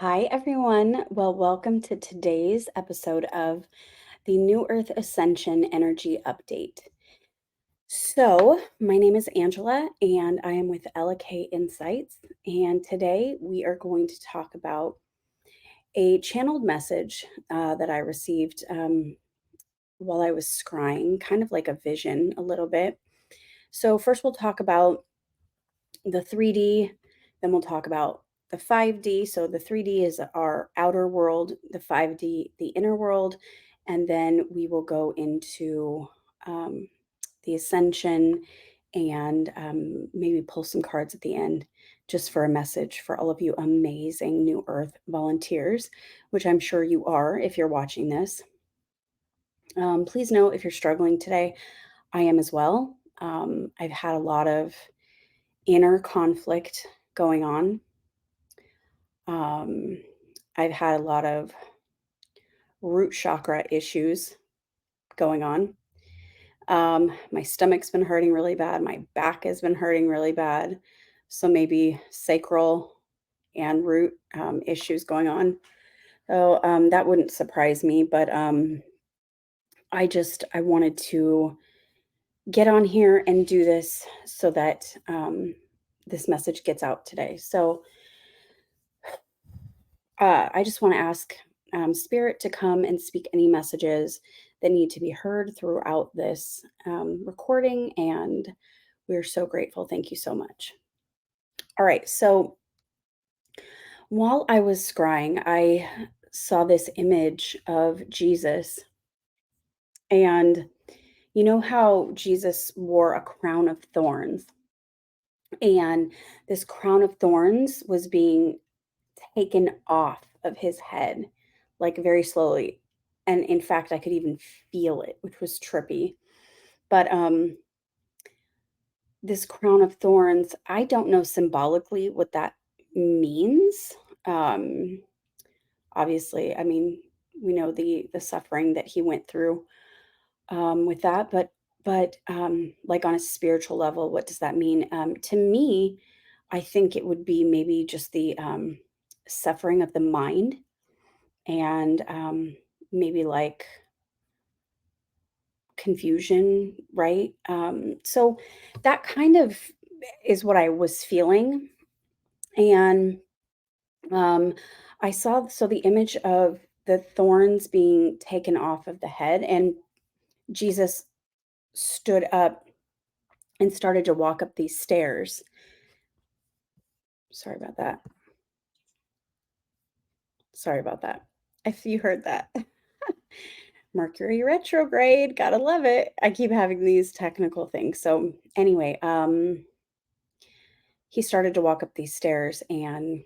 Hi, everyone. Well, welcome to today's episode of the New Earth Ascension Energy Update. So, my name is Angela, and I am with LK Insights. And today we are going to talk about a channeled message that I received while I was scrying, kind of like a vision a little bit. So, first, we'll talk about the 3D, then we'll talk about the 5D. So the 3D is our outer world, the 5D, the inner world, and then we will go into um, the ascension and maybe pull some cards at the end just for a message for all of you amazing New Earth volunteers, which I'm sure you are if you're watching this. Please know if you're struggling today, I am as well. I've had a lot of inner conflict going on. Um, I've had a lot of root chakra issues going on. My stomach's been hurting really bad. My back has been hurting really bad. So maybe sacral and root issues going on. So that wouldn't surprise me, but I wanted to get on here and do this so that this message gets out today. So I just want to ask Spirit to come and speak any messages that need to be heard throughout this recording. And we're so grateful. Thank you so much. All right. So while I was scrying, I saw this image of Jesus. And you know how Jesus wore a crown of thorns? And this crown of thorns was being taken off of his head, like, very slowly, and in fact, I could even feel it, which was trippy, but, this crown of thorns, I don't know symbolically what that means, um, obviously, I mean, we know the suffering that he went through, with that, but, like, on a spiritual level, what does that mean? To me, I think it would be maybe just the, suffering of the mind and maybe like confusion, right? So that kind of is what I was feeling. And um, I saw so the image of the thorns being taken off of the head, and Jesus stood up and started to walk up these stairs. Sorry about that. Sorry about that. If you heard that. Mercury retrograde, gotta love it. I keep having these technical things. So anyway, he started to walk up these stairs and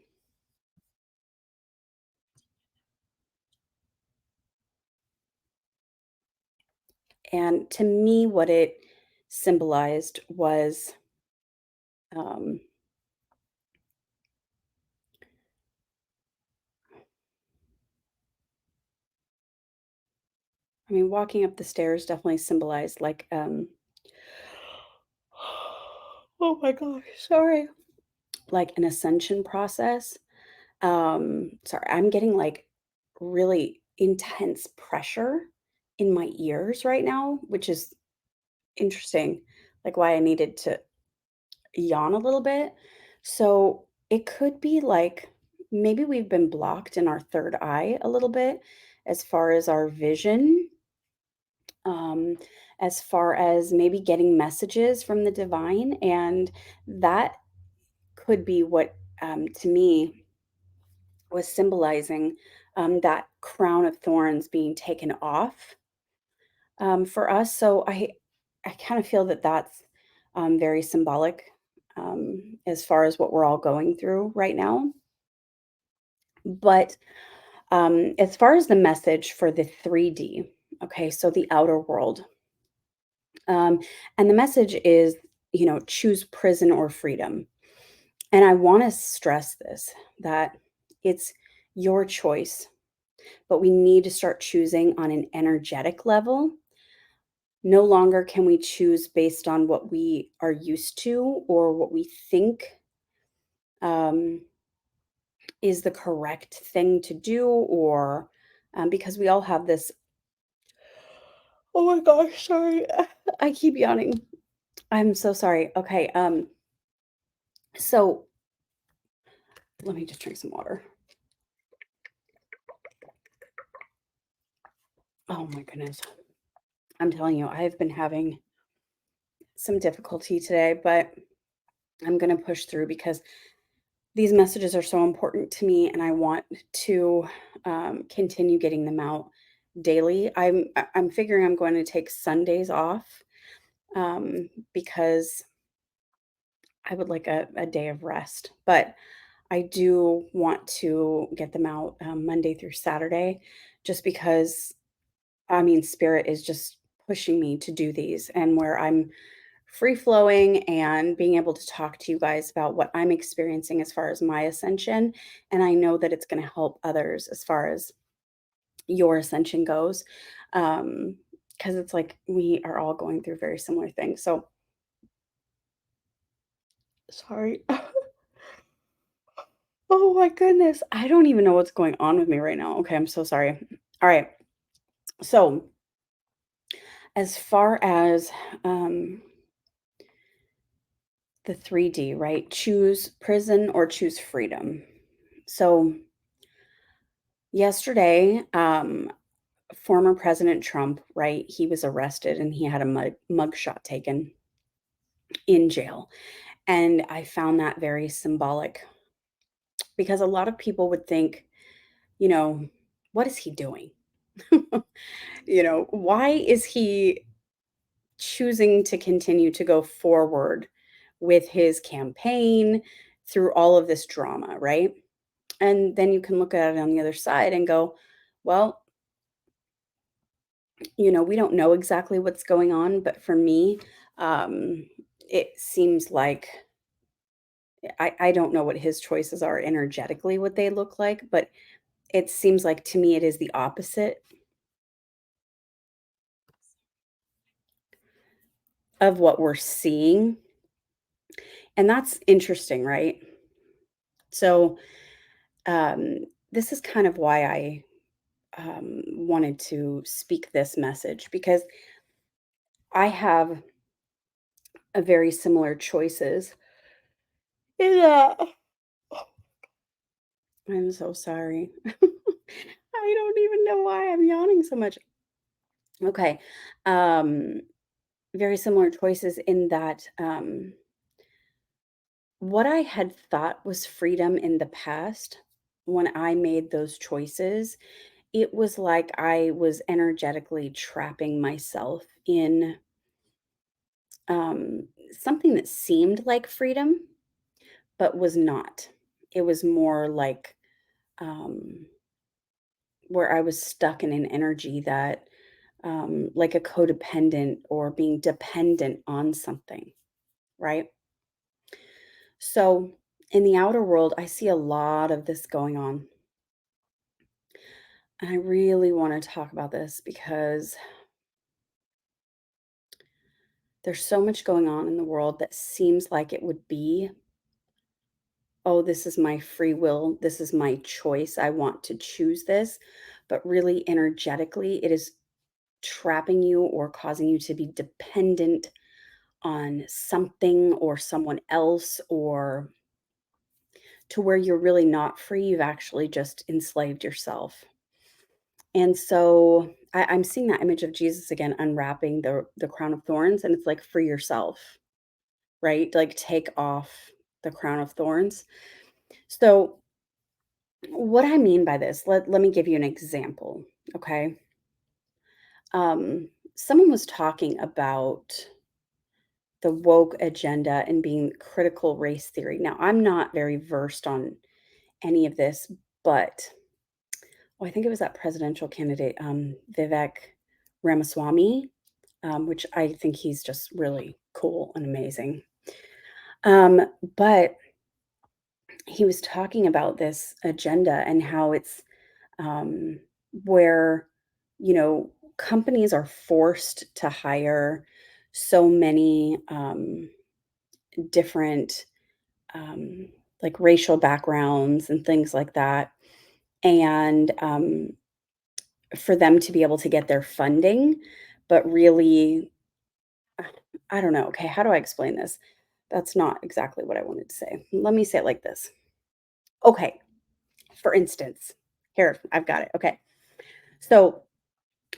to me what it symbolized was um I mean walking up the stairs definitely symbolized like oh my gosh, sorry. Like an ascension process. Sorry, I'm getting like really intense pressure in my ears right now, which is interesting, like why I needed to yawn a little bit. So it could be like maybe we've been blocked in our third eye a little bit as far as our vision, um, as far as maybe getting messages from the divine. And that could be what, to me, was symbolizing that crown of thorns being taken off for us. So I kind of feel that that's very symbolic as far as what we're all going through right now. But as far as the message for the 3D, okay, so the outer world, um, and the message is, choose prison or freedom. And I want to stress this that it's your choice, but we need to start choosing on an energetic level. No longer can we choose based on what we are used to or what we think um, is the correct thing to do, or because we all have this. Oh my gosh, sorry. I keep yawning. I'm so sorry. Okay, so let me just drink some water. Oh my goodness. I'm telling you, I've been having some difficulty today, but I'm going to push through because these messages are so important to me and I want to continue getting them out daily. I'm figuring I'm going to take Sundays off because I would like a day of rest. But I do want to get them out Monday through Saturday just because, I mean, Spirit is just pushing me to do these, and where I'm free flowing and being able to talk to you guys about what I'm experiencing as far as my ascension. And I know that it's going to help others as far as your ascension goes. Because it's like we are all going through very similar things. So sorry. Oh my goodness. I don't even know what's going on with me right now. Okay, I'm so sorry. All right. So, as far as the 3D, right? Choose prison or choose freedom. So, yesterday, former President Trump, right? He was arrested and he had a mugshot taken in jail. And I found that very symbolic because a lot of people would think, you know, what is he doing? Why is he choosing to continue to go forward with his campaign through all of this drama, right? And then you can look at it on the other side and go, well, we don't know exactly what's going on, but for me, it seems like I don't know what his choices are energetically, what they look like, but it seems like to me it is the opposite of what we're seeing. And that's interesting, right? So, um, this is kind of why I wanted to speak this message because I have a very similar choices. Yeah. I'm so sorry. I don't even know why I'm yawning so much. Okay. Um, very similar choices in that what I had thought was freedom in the past, when I made those choices, it was like I was energetically trapping myself in something that seemed like freedom, but was not. It was more like um, where I was stuck in an energy that, like a codependent or being dependent on something, right? So in the outer world, I see a lot of this going on. And I really want to talk about this because there's so much going on in the world that seems like it would be, oh, this is my free will. This is my choice. I want to choose this. But really, energetically, it is trapping you or causing you to be dependent on something or someone else, or to where you're really not free. You've actually just enslaved yourself. And so I'm seeing that image of Jesus again, unwrapping the crown of thorns, and it's like free yourself, right? Like take off the crown of thorns. So what I mean by this, let me give you an example. Okay. Someone was talking about the woke agenda and being critical race theory. Now, I'm not very versed on any of this, but I think it was that presidential candidate, Vivek Ramaswamy, which I think he's just really cool and amazing. But he was talking about this agenda and how it's um, where, companies are forced to hire so many different like racial backgrounds and things like that. And for them to be able to get their funding, but really, uh, I don't know. Okay, how do I explain this? That's not exactly what I wanted to say. Let me say it like this. Okay, for instance, here, I've got it. Okay. So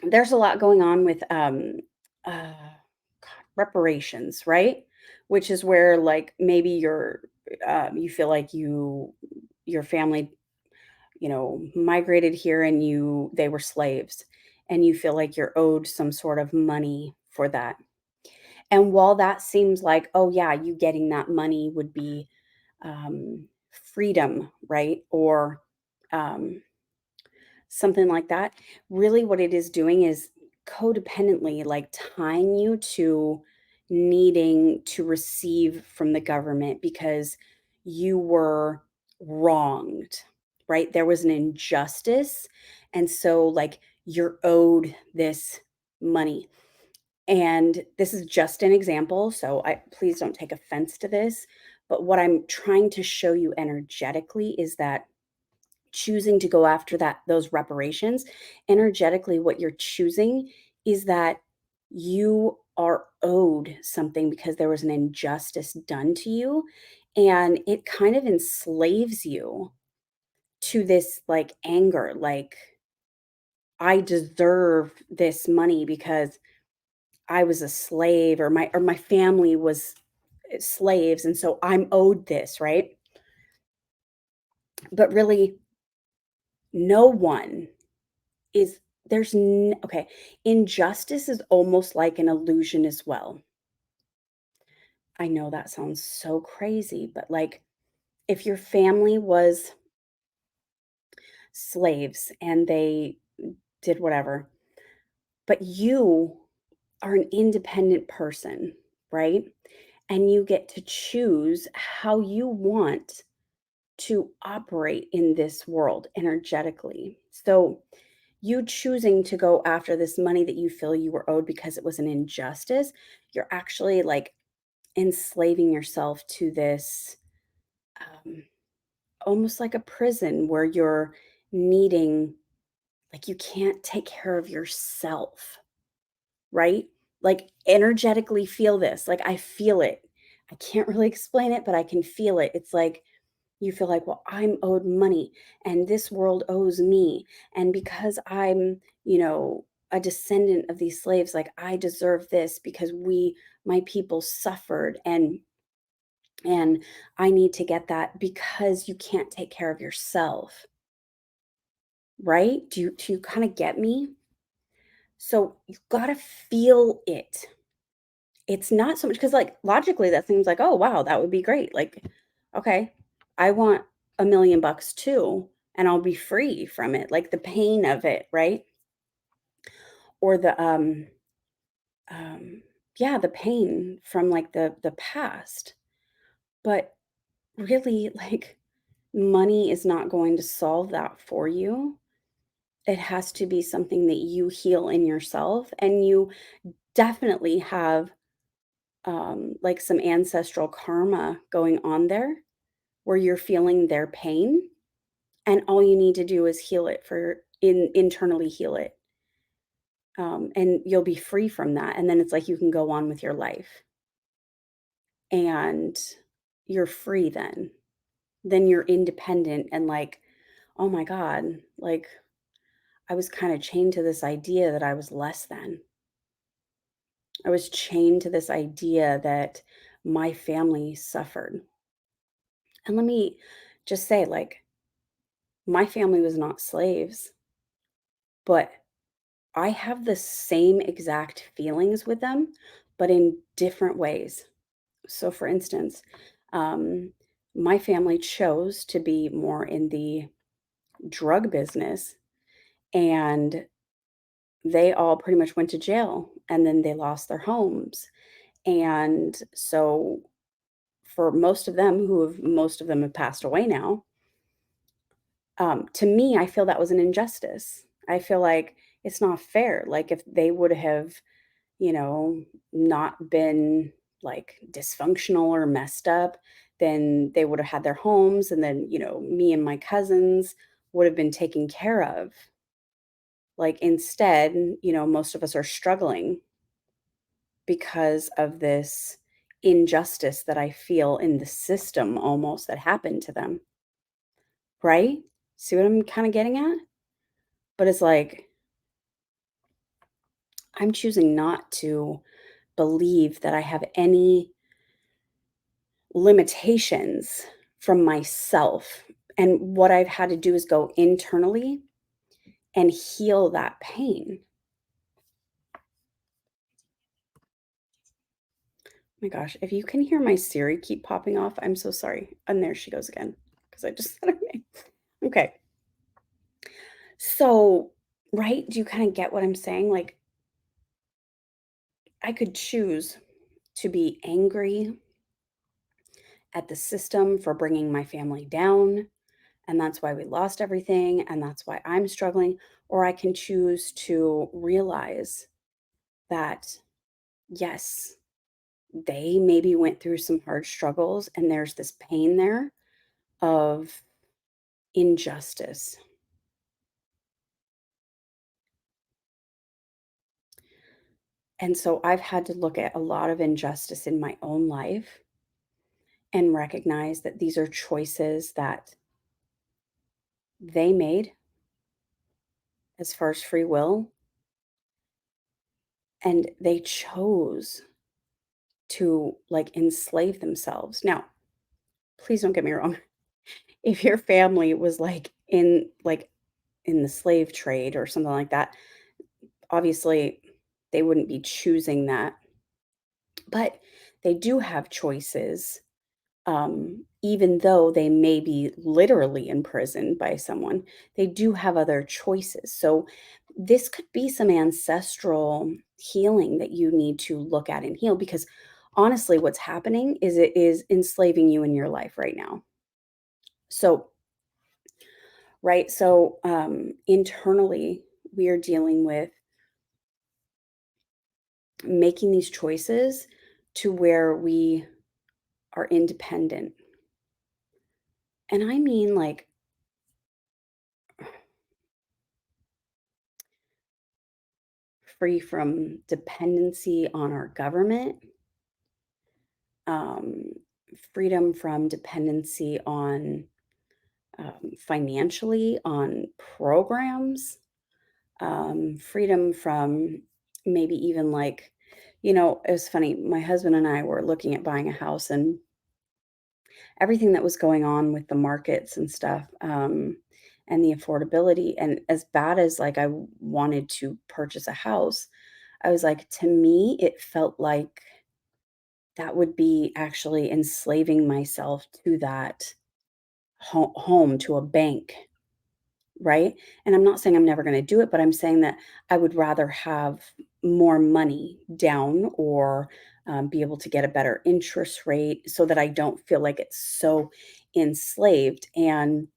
there's a lot going on with uh, reparations, right? Which is where like maybe you feel like your family, migrated here and they were slaves and you feel like you're owed some sort of money for that. And while that seems like, oh yeah, you getting that money would be freedom, right? Or um, something like that. Really, what it is doing is codependently like tying you to needing to receive from the government because you were wronged, right? There was an injustice. And so, like, you're owed this money. And this is just an example. So, please don't take offense to this. But what I'm trying to show you energetically is that choosing to go after those reparations, energetically what you're choosing is that you are owed something because there was an injustice done to you, and it kind of enslaves you to this like anger, like I deserve this money because I was a slave, or my family was slaves, and so I'm owed this, right? But really, no one is okay, injustice is almost like an illusion as well. I know that sounds so crazy, but, like, if your family was slaves and they did whatever, but you are an independent person, right? And you get to choose how you want to operate in this world energetically. So, you choosing to go after this money that you feel you were owed because it was an injustice, you're actually like enslaving yourself to this um, almost like a prison where you're needing, like, you can't take care of yourself, right? Like, energetically feel this. Like, I feel it. I can't really explain it, but I can feel it. It's like, you feel like, well, I'm owed money and this world owes me. And because I'm, a descendant of these slaves, like I deserve this because my people suffered, and I need to get that because you can't take care of yourself, right? Do you kind of get me? So you gotta feel it. It's not so much because, like, logically, that seems like, "Oh, wow, that would be great." Like, okay, I want $1,000,000 too, and I'll be free from it, like, the pain of it, right? Or um yeah, the pain from, like, the past. But really, like, money is not going to solve that for you. It has to be something that you heal in yourself, and you definitely have, like, some ancestral karma going on there where you're feeling their pain, and all you need to do is heal it internally heal it, and you'll be free from that, and then it's like you can go on with your life, and you're free then. Then you're independent and like, "Oh my god," like, I was kinda chained to this idea that I was less than. I was chained to this idea that my family suffered. And let me just say, like, my family was not slaves, but I have the same exact feelings with them, but in different ways. So, for instance, um, my family chose to be more in the drug business, and they all pretty much went to jail, and then they lost their homes. And so, for most of them have passed away now. To me, I feel that was an injustice. I feel like it's not fair. Like, if they would have, not been like dysfunctional or messed up, then they would have had their homes, and then, me and my cousins would have been taken care of. Like, instead, most of us are struggling because of this injustice that I feel in the system almost that happened to them, right? See what I'm kind of getting at? But it's like, I'm choosing not to believe that I have any limitations from myself. And what I've had to do is go internally and heal that pain. Oh my gosh, if you can hear my Siri keep popping off, I'm so sorry. And there she goes again because I just said her name. Okay. So, right? Do you kind of get what I'm saying? Like, I could choose to be angry at the system for bringing my family down, and that's why we lost everything, and that's why I'm struggling. Or I can choose to realize that, yes, they maybe went through some hard struggles, and there's this pain there of injustice. And so I've had to look at a lot of injustice in my own life and recognize that these are choices that they made as far as free will, and they chose to like enslave themselves. Now, please don't get me wrong. If your family was like in the slave trade or something like that, obviously they wouldn't be choosing that. But they do have choices, even though they may be literally imprisoned by someone, they do have other choices. So, this could be some ancestral healing that you need to look at and heal because honestly, what's happening is it is enslaving you in your life right now. So, right? So, internally, we are dealing with making these choices to where we are independent. And I mean, like, free from dependency on our government, um, freedom from dependency on financially on programs, freedom from maybe even like, it was funny. My husband and I were looking at buying a house and everything that was going on with the markets and stuff. And the affordability, and as bad as like I wanted to purchase a house, I was like, to me, it felt like that would be actually enslaving myself to that home, to a bank, right? And I'm not saying I'm never gonna do it, but I'm saying that I would rather have more money down or, be able to get a better interest rate so that I don't feel like it's so enslaved. And,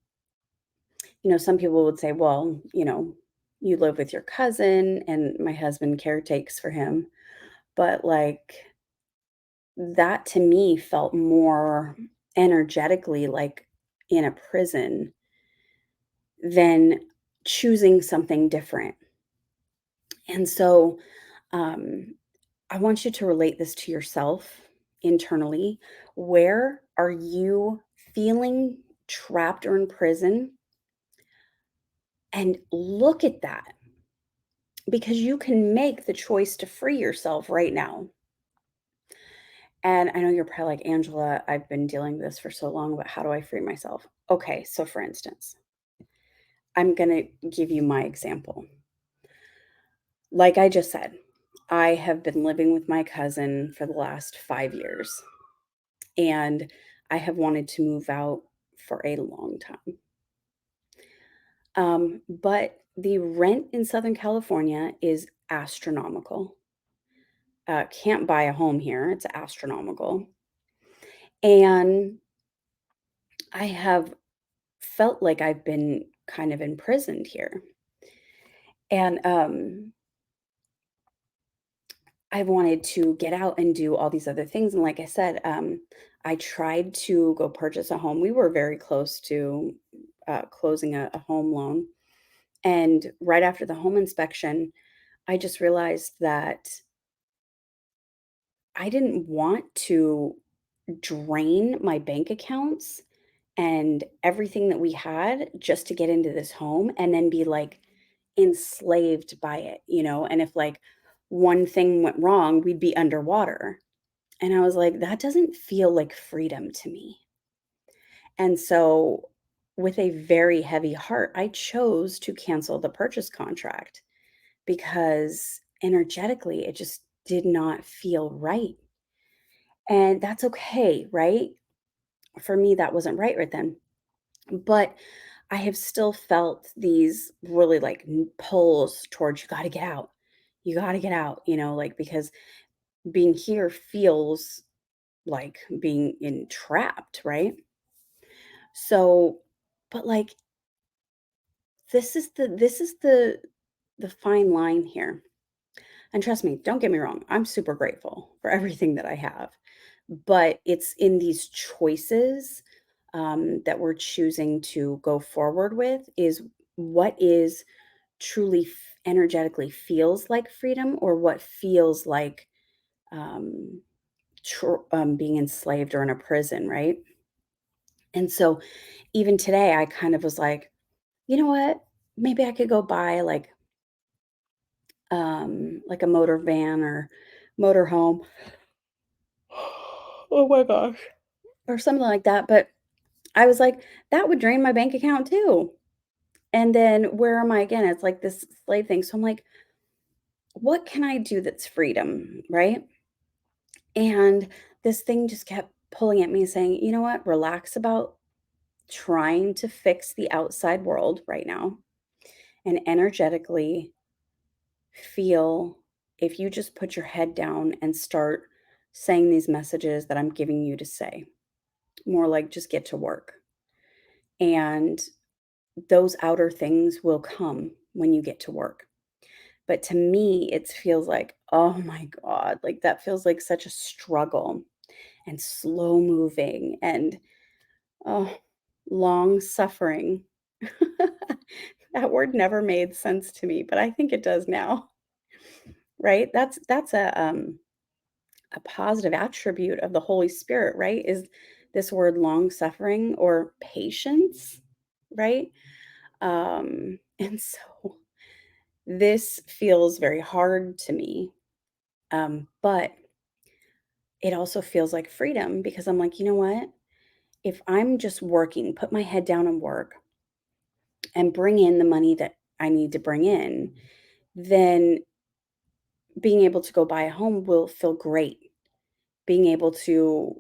some people would say, "Well, you live with your cousin and my husband caretakes for him." But, like, that to me felt more energetically like in a prison than choosing something different. And so, um, I want you to relate this to yourself internally. Where are you feeling trapped or in prison? And look at that because you can make the choice to free yourself right now. And I know you're probably like, Angela, I've been dealing with this for so long, but how do I free myself? Okay, so for instance, I'm going to give you my example. Like I just said, I have been living with my cousin for the last 5 years, and I have wanted to move out for a long time. But the rent in Southern California is astronomical. Can't buy a home here, it's astronomical. And I have felt like I've been kind of imprisoned here. And I wanted to get out and do all these other things. And like I said, I tried to go purchase a home. We were very close to closing a home loan. And right after the home inspection, I just realized that I didn't want to drain my bank accounts and everything that we had just to get into this home and then be like enslaved by it, and if like one thing went wrong, we'd be underwater. And I was like, that doesn't feel like freedom to me. And so, with a very heavy heart, I chose to cancel the purchase contract because energetically it just did not feel right. And that's okay, right? For me, that wasn't right then. But I have still felt these really like pulls towards you got to get out. You got to get out, like because being here feels like being entrapped, right? So, but like this is the fine line here. And trust me, don't get me wrong, I'm super grateful for everything that I have. But it's in these choices that we're choosing to go forward with is what is truly energetically feels like freedom or what feels like um, being enslaved or in a prison, right? And so even today, I kind of was like, you know what? Maybe I could go buy like a motor van or motor home. Oh my gosh. Or something like that. But I was like, that would drain my bank account too. And then where am I again? It's like this slave thing. So I'm like, what can I do that's freedom? Right. And this thing just kept pulling at me saying, you know what? Relax about trying to fix the outside world right now and energetically feel if you just put your head down and start saying these messages that I'm giving you to say, more like just get to work. And those outer things will come when you get to work. But to me, it feels like, oh my God, like that feels like such a struggle and slow moving and oh, long suffering. That word never made sense to me, but I think it does now, right? That's a positive attribute of the Holy Spirit, right? Is this word long suffering or patience, right? And so this feels very hard to me. But it also feels like freedom because I'm like, you know what? If I'm just working, put my head down and work and bring in the money that I need to bring in, then being able to go buy a home will feel great. Being able to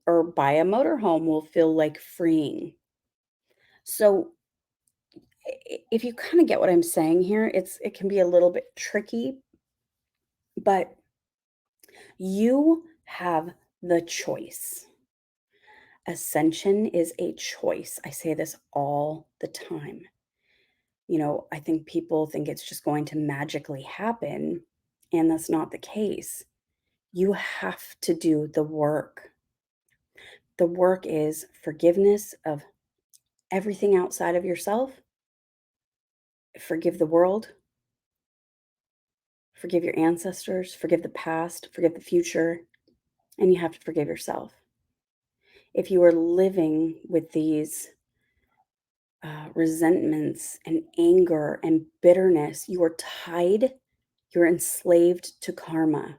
or buy a motor home will feel like freeing. So if you kind of get what I'm saying here, it can be a little bit tricky, but you have the choice. Ascension is a choice. I say this all the time. I think people think it's just going to magically happen, and that's not the case. You have to do the work. The work is forgiveness of everything outside of yourself, forgive the world, forgive your ancestors, forgive the past, forgive the future, and you have to forgive yourself. If you are living with these resentments and anger and bitterness, you are tied, you're enslaved to karma.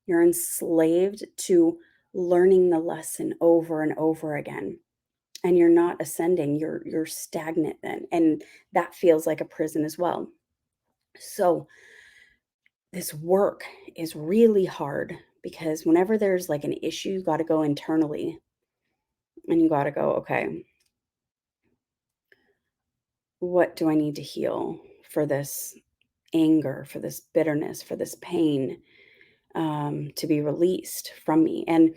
You're enslaved to learning the lesson over and over again. And you're not ascending, you're stagnant then. And that feels like a prison as well. So this work is really hard because whenever there's like an issue, you got to go internally and you got to go, okay, what do I need to heal for this anger, for this bitterness, for this pain to be released from me? And,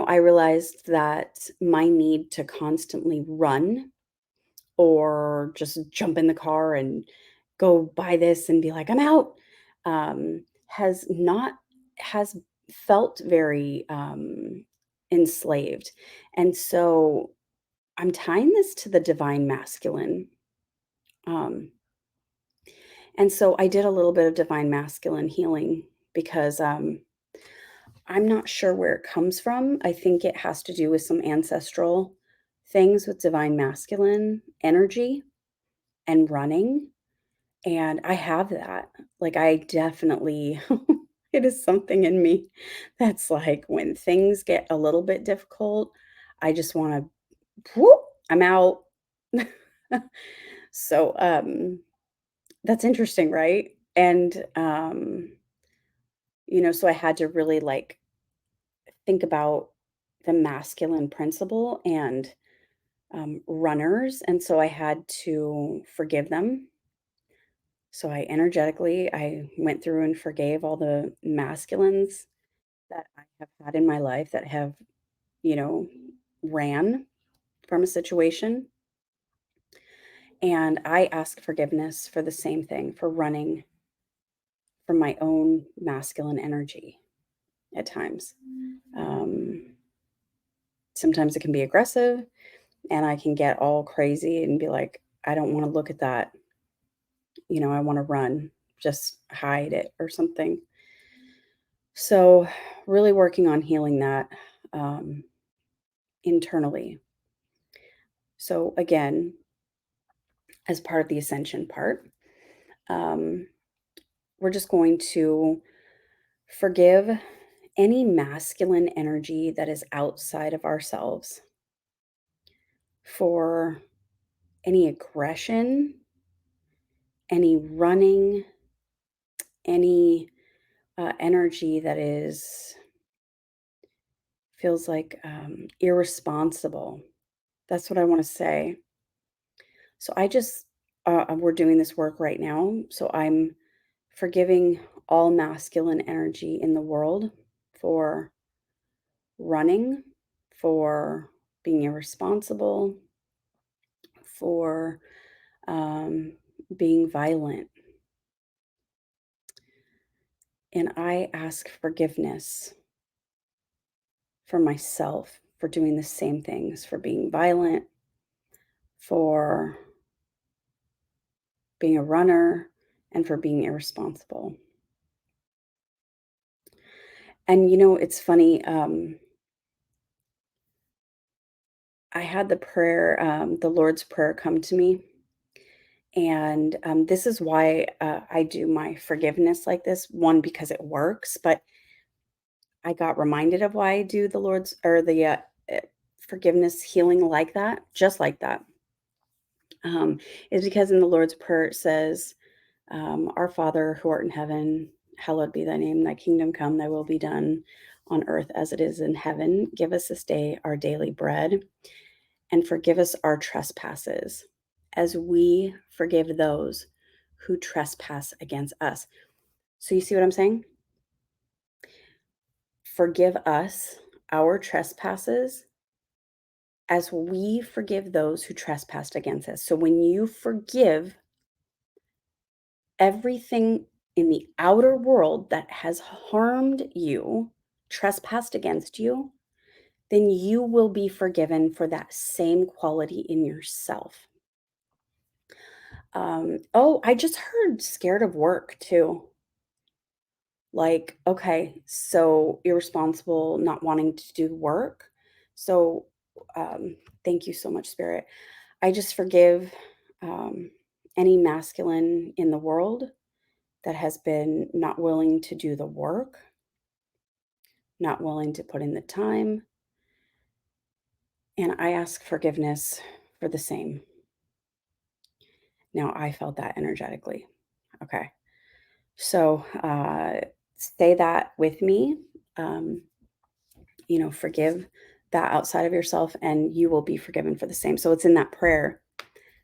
I realized that my need to constantly run or just jump in the car and go buy this and be like, I'm out, has not has felt very enslaved. And so I'm tying this to the divine masculine. Um, and so I did a little bit of divine masculine healing because I'm not sure where it comes from. I think it has to do with some ancestral things with divine masculine energy and running. And I have that. Like, I definitely, it is something in me that's like when things get a little bit difficult, I just want to, whoop, I'm out. So, that's interesting, right? And, so I had to really like think about the masculine principle and runners. And so I had to forgive them. So I went through and forgave all the masculines that I have had in my life that have, you know, ran from a situation. And I ask forgiveness for the same thing, for running from my own masculine energy at times. Um, Sometimes it can be aggressive, and I can get all crazy and be like, I don't want to look at that. I want to run, just hide it or something. So, really working on healing that um, internally. So, again, as part of the ascension part, um, we're just going to forgive any masculine energy that is outside of ourselves for any aggression, any running, any energy that feels like irresponsible. That's what I want to say. So we're doing this work right now. So I'm forgiving all masculine energy in the world for running, for being irresponsible, for being violent. And I ask forgiveness for myself for doing the same things, for being violent, for being a runner, and for being irresponsible. And it's funny. I had the Lord's Prayer come to me. And this is why I do my forgiveness like this. One, because it works, but I got reminded of why I do the Lord's or the uh, forgiveness healing like that, just like that. Is because in the Lord's Prayer it says, Our Father who art in heaven, hallowed be thy name, thy kingdom come, thy will be done on earth as it is in heaven. Give us this day our daily bread and forgive us our trespasses as we forgive those who trespass against us. So you see what I'm saying? Forgive us our trespasses as we forgive those who trespassed against us. So when you forgive everything in the outer world that has harmed you, trespassed against you, then you will be forgiven for that same quality in yourself. Oh, I just heard scared of work too. Like, okay, so irresponsible, not wanting to do work. So, thank you so much, Spirit. I just forgive um, any masculine in the world that has been not willing to do the work, not willing to put in the time. And I ask forgiveness for the same. Now, I felt that energetically. Okay. So, say that with me. Um, forgive that outside of yourself, and you will be forgiven for the same. So, it's in that prayer.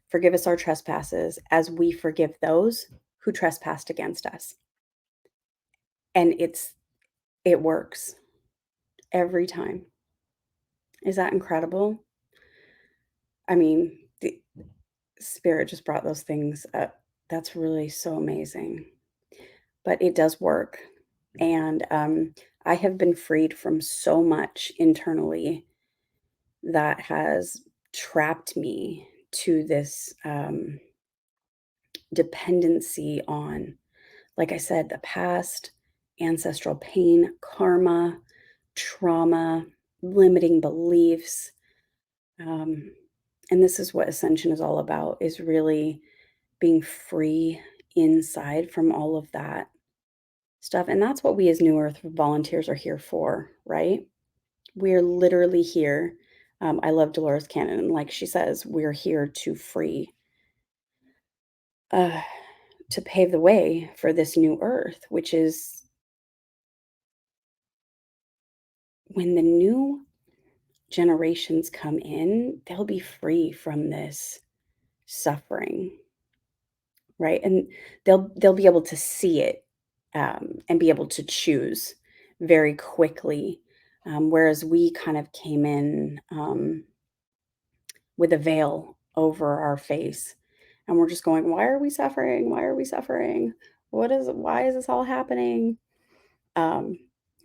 Forgive us our trespasses as we forgive those who trespassed against us. And it works every time. Is that incredible? I mean, the spirit just brought those things up. That's really so amazing. But it does work. And I have been freed from so much internally that has trapped me to this dependency on, like I said, the past, ancestral pain, karma, trauma, limiting beliefs. Um, and this is what Ascension is all about, is really being free inside from all of that stuff. And that's what we as New Earth volunteers are here for, right? We're literally here. I love Dolores Cannon. Like she says, we're here to free, uh, to pave the way for this new earth, which is when the new generations come in, they'll be free from this suffering, right? And they'll be able to see it, and be able to choose very quickly, whereas we kind of came in, with a veil over our face, and we're just going, "Why are we suffering? Why are we suffering? Why is this all happening?" Um,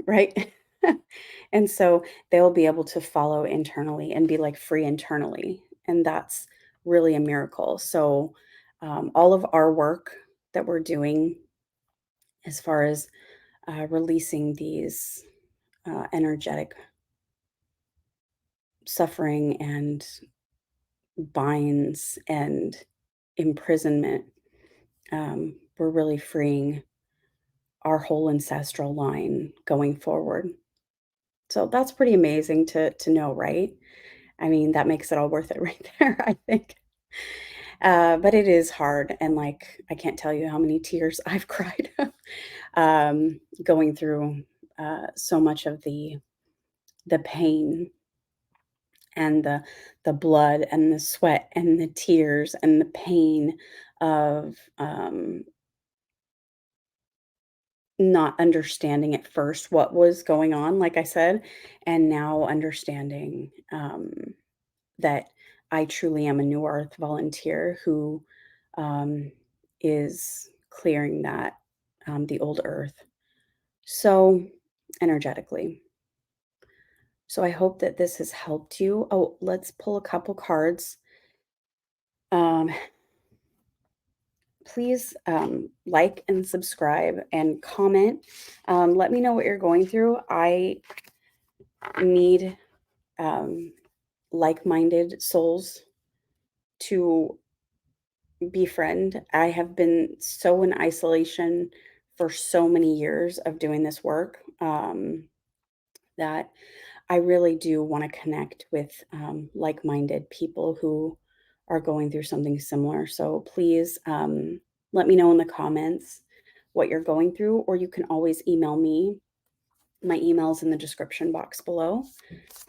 right? And so they'll be able to follow internally and be, like, free internally, and that's really a miracle. So, all of our work that we're doing as far as, releasing these, energetic suffering and binds and imprisonment, we're really freeing our whole ancestral line going forward. So that's pretty amazing to know, right? I mean, that makes it all worth it right there, I think. But it is hard, and, like, I can't tell you how many tears I've cried, going through, so much of the pain and the blood and the sweat and the tears and the pain of, not understanding at first what was going on, like I said, and now understanding, that I truly am a New Earth volunteer who, um, is clearing that, the old Earth. So, energetically. So I hope that this has helped you. Oh, let's pull a couple cards. Um, please, like and subscribe and comment. Let me know what you're going through. I need, um, like-minded souls to befriend. I have been so in isolation for so many years of doing this work, that I really do want to connect with, like-minded people who are going through something similar. So please, let me know in the comments what you're going through, or you can always email me. My email's in the description box below.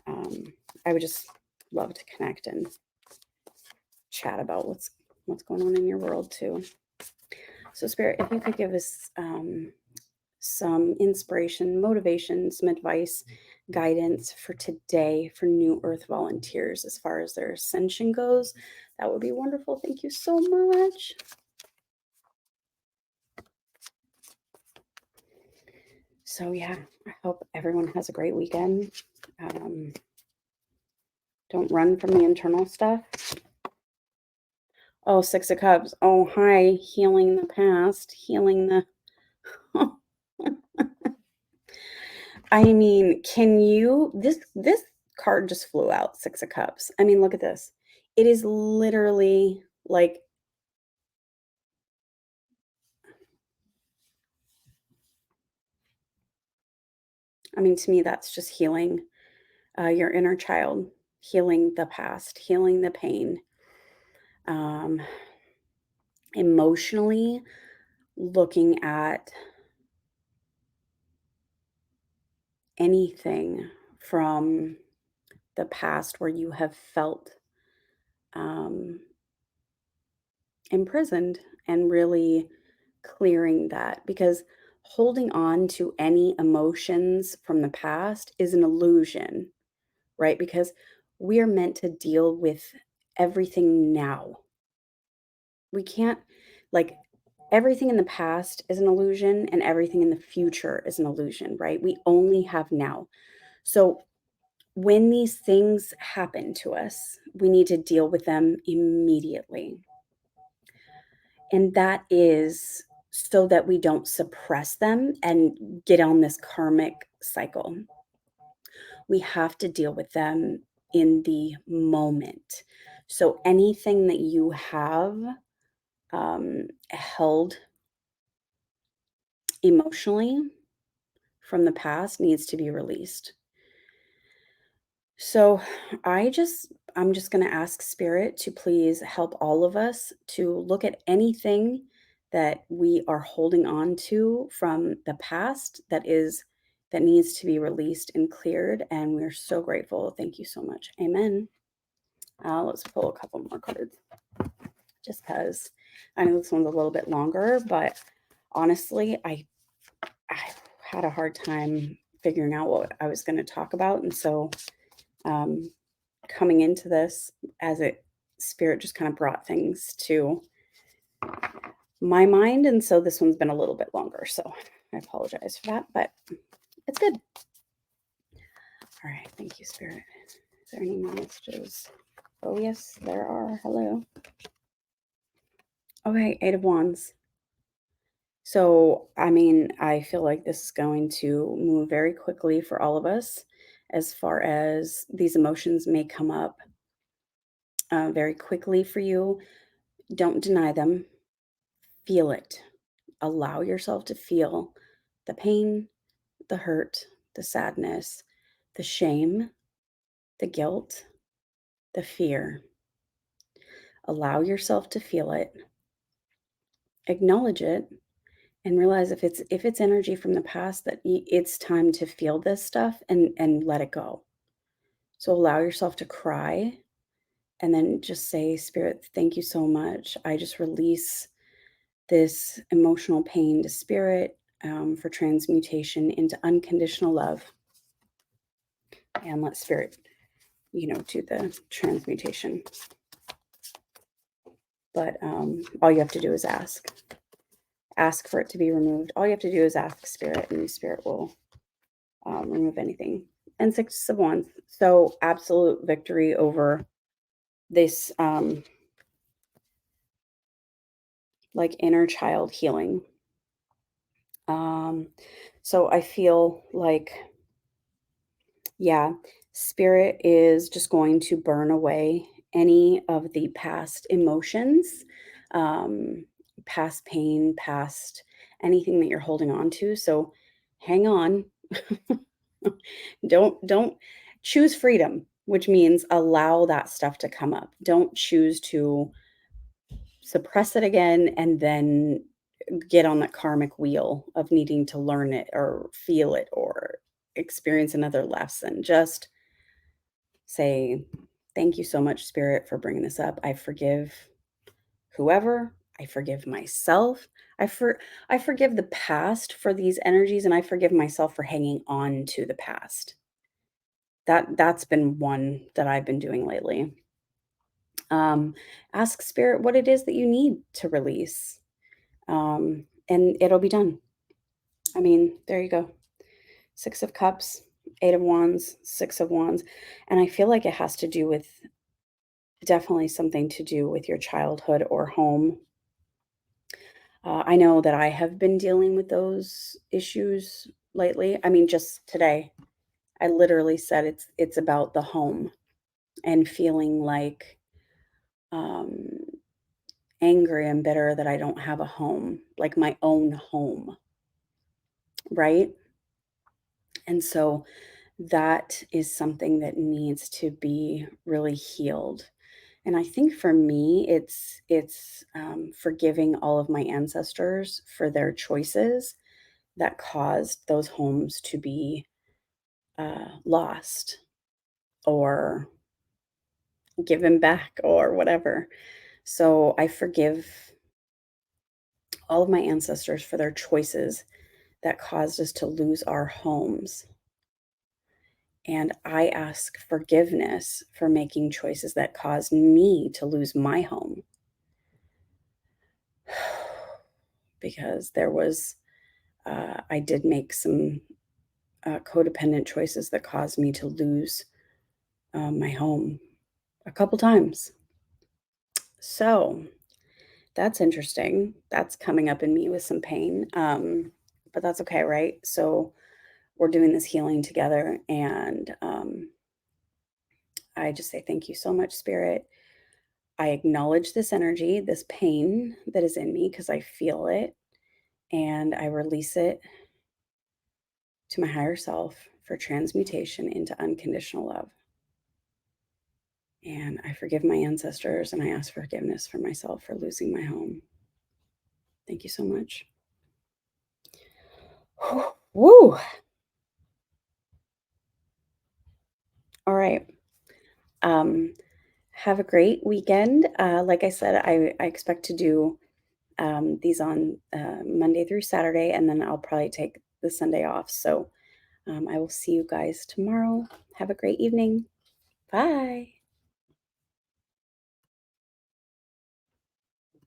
Um, I would just love to connect and chat about what's going on in your world too. So, Spirit, if you could give us, some inspiration, motivation, some advice, guidance for today for New Earth volunteers as far as their ascension goes, that would be wonderful. Thank you so much. So, yeah, I hope everyone has a great weekend. Um, don't run from the internal stuff. Oh, Six of Cups. Oh, hi. Healing the past, healing the. I mean, can you this card just flew out, 6 of Cups. I mean, look at this. It is literally like, I mean, to me, that's just healing, your inner child, healing the past, healing the pain, um, emotionally looking at anything from the past where you have felt, um, imprisoned, and really clearing that, because holding on to any emotions from the past is an illusion, right? Because we are meant to deal with everything now. We can't, like, everything in the past is an illusion and everything in the future is an illusion, right? We only have now. So when these things happen to us, we need to deal with them immediately. And that is so that we don't suppress them and get on this karmic cycle. We have to deal with them in the moment. So anything that you have held emotionally from the past needs to be released. So I'm just going to ask spirit to please help all of us to look at anything that we are holding on to from the past that needs to be released and cleared, and we're so grateful. Thank you so much. Amen. Let's pull a couple more cards just because I know this one's a little bit longer, but honestly, I had a hard time figuring out what I was going to talk about, and so um, coming into this, as it spirit just kind of brought things to my mind, and so this one's been a little bit longer, so I apologize for that, but it's good. All right, thank you, spirit. Is there any more messages? Oh yes, there are. Hello. Okay, Eight of Wands. So, I mean, I feel like this is going to move very quickly for all of us as far as these emotions may come up very quickly for you. Don't deny them, feel it. Allow yourself to feel the pain, the hurt, the sadness, the shame, the guilt, the fear. Allow yourself to feel it, acknowledge it, and realize if it's energy from the past that it's time to feel this stuff and let it go. So allow yourself to cry and then just say, Spirit, thank you so much. I just release this emotional pain to Spirit for transmutation into unconditional love. And let Spirit, do the transmutation. But all you have to do is ask for it to be removed. All you have to do is ask Spirit, and Spirit will remove anything. And Six of Wands. So absolute victory over this like inner child healing. So I feel like, yeah, Spirit is just going to burn away any of the past emotions, um, past pain, past anything that you're holding on to. So hang on. Don't choose freedom, which means allow that stuff to come up. Don't choose to suppress it again and then get on that karmic wheel of needing to learn it or feel it or experience another lesson. Just say, thank you so much, Spirit, for bringing this up. I forgive whoever. I forgive myself. I forgive the past for these energies, and I forgive myself for hanging on to the past. That's been one that I've been doing lately. Ask Spirit what it is that you need to release, and it'll be done. I mean, there you go. Six of Cups, Eight of Wands, Six of Wands. And I feel like it has to do with definitely something to do with your childhood or home. I know that I have been dealing with those issues lately. I mean, just today, I literally said it's about the home and feeling like um, angry and bitter that I don't have a home, like my own home, right? And so that is something that needs to be really healed. And I think for me, it's forgiving all of my ancestors for their choices that caused those homes to be lost or given back or whatever. So I forgive all of my ancestors for their choices that caused us to lose our homes. And I ask forgiveness for making choices that caused me to lose my home. because I did make some codependent choices that caused me to lose my home a couple times. So that's interesting. That's coming up in me with some pain. But that's okay, right? So we're doing this healing together. And I just say thank you so much, Spirit. I acknowledge this energy, this pain that is in me because I feel it, and I release it to my higher self for transmutation into unconditional love. And I forgive my ancestors and I ask forgiveness for myself for losing my home. Thank you so much. Woo! All right. Um, have a great weekend. Like I said, I expect to do these on Monday through Saturday, and then I'll probably take the Sunday off. So I will see you guys tomorrow. Have a great evening. Bye.